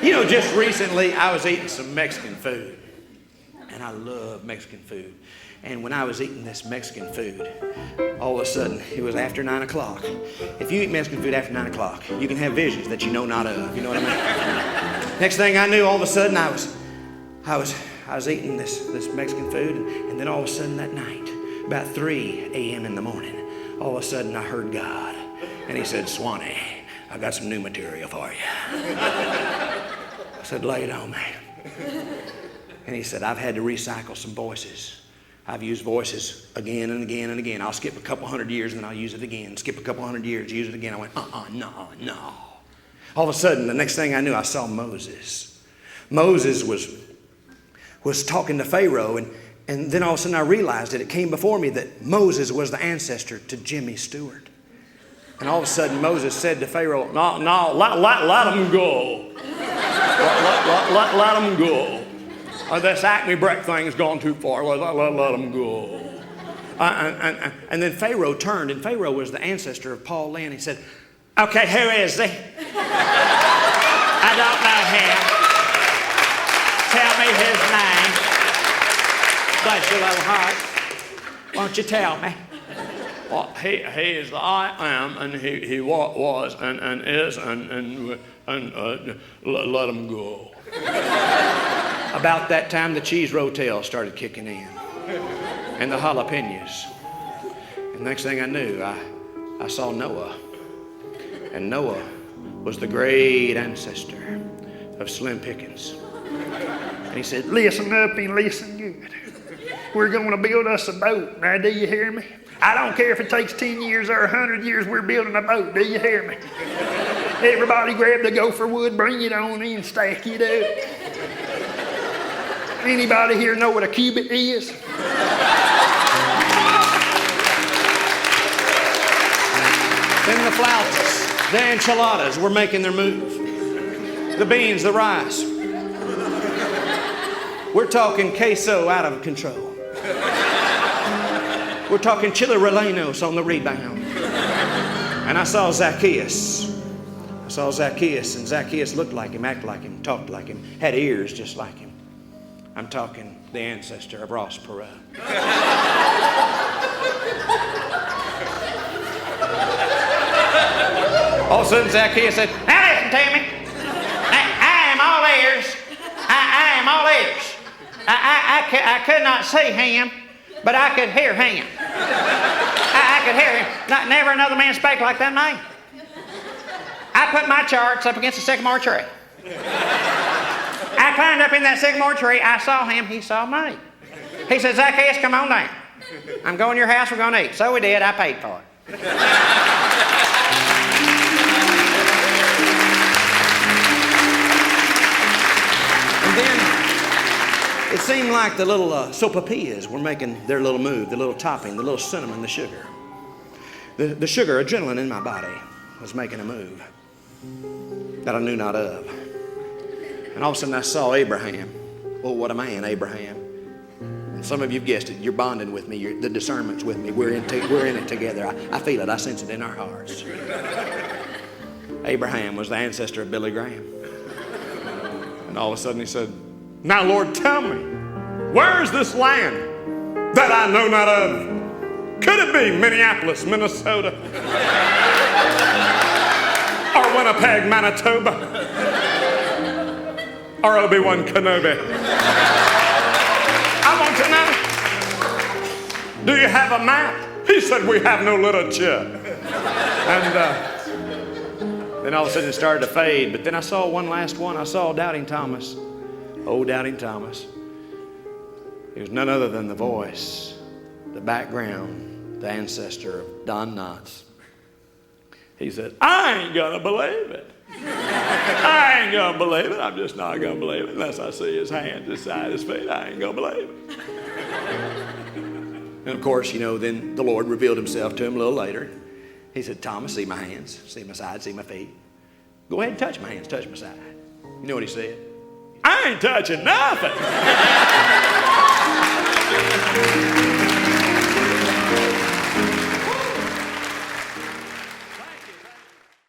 You know, just recently I was eating some Mexican food. And I love Mexican food. And when I was eating this Mexican food, all of a sudden, it was after 9 o'clock. If you eat Mexican food after 9 o'clock, you can have visions that you know not of. You know what I mean? Next thing I knew, all of a sudden, I was eating this Mexican food. And then all of a sudden that night, about 3 a.m. in the morning, all of a sudden I heard God. And he said, Swanee, I got some new material for you. I said, lay it on me. And he said, I've had to recycle some voices. I've used voices again and again and again. I'll skip a couple hundred years and then I'll use it again. Skip a couple hundred years, use it again. I went, no. All of a sudden, the next thing I knew, I saw Moses. Moses was talking to Pharaoh, and then all of a sudden I realized it came before me that Moses was the ancestor to Jimmy Stewart. And all of a sudden Moses said to Pharaoh, no, let him go. Let him go. This Acme Breck thing has gone too far. Let him go. And then Pharaoh turned, and Pharaoh was the ancestor of Paul Lynn. He said, okay, who is he? I don't know him. Tell me his name. Bless your little heart. Why don't you tell me? Well, he is the I am, and he was, and is, and let him go. About that time, the cheese rotel started kicking in, and the jalapenos. And next thing I knew, I saw Noah. And Noah was the great ancestor of Slim Pickens. And he said, listen up and listen good. We're going to build us a boat. Now, do you hear me? I don't care if it takes 10 years or 100 years, we're building a boat. Do you hear me? Everybody grab the gopher wood, bring it on in, stack it up. Anybody here know what a cubit is? Then the flautas, the enchiladas were making their move. The beans, the rice. We're talking queso out of control. We're talking chili rellenos on the rebound. And I saw Zacchaeus. And Zacchaeus looked like him, acted like him, talked like him, had ears just like him. I'm talking the ancestor of Ross Perot. All of a sudden Zacchaeus said, now listen to me. I am all ears. I am all ears. I could not see him, but I could hear him. I could hear him. Never another man spake like that man. I put my charts up against the sycamore tree. I climbed up in that sycamore tree. I saw him. He saw me. He said, Zacchaeus, come on down. I'm going to your house. We're going to eat. So we did. I paid for it. And then it seemed like the little sopapillas were making their little move, the little topping, the little cinnamon, the sugar. The sugar, adrenaline in my body was making a move that I knew not of. And all of a sudden I saw Abraham. Oh, what a man, Abraham. And some of you have guessed it. You're bonding with me. The discernment's with me. We're in it together. I feel it. I sense it in our hearts. Abraham was the ancestor of Billy Graham. And all of a sudden he said, now, Lord, tell me, where is this land that I know not of? Could it be Minneapolis, Minnesota? Or Winnipeg, Manitoba? Or Obi-Wan Kenobi? I want to know, do you have a map? He said, we have no literature. And then all of a sudden it started to fade. But then I saw one last one. I saw Doubting Thomas. Oh, Doubting Thomas. He was none other than the voice, the background, the ancestor of Don Knotts. He said, I ain't gonna believe it. I ain't gonna believe it. I'm just not gonna believe it unless I see his hands beside his feet. I ain't gonna believe it. And of course, you know, then the Lord revealed himself to him a little later. He said, Thomas, see my hands, see my side, see my feet. Go ahead and touch my hands, touch my side. You know what he said? I ain't touching nothing.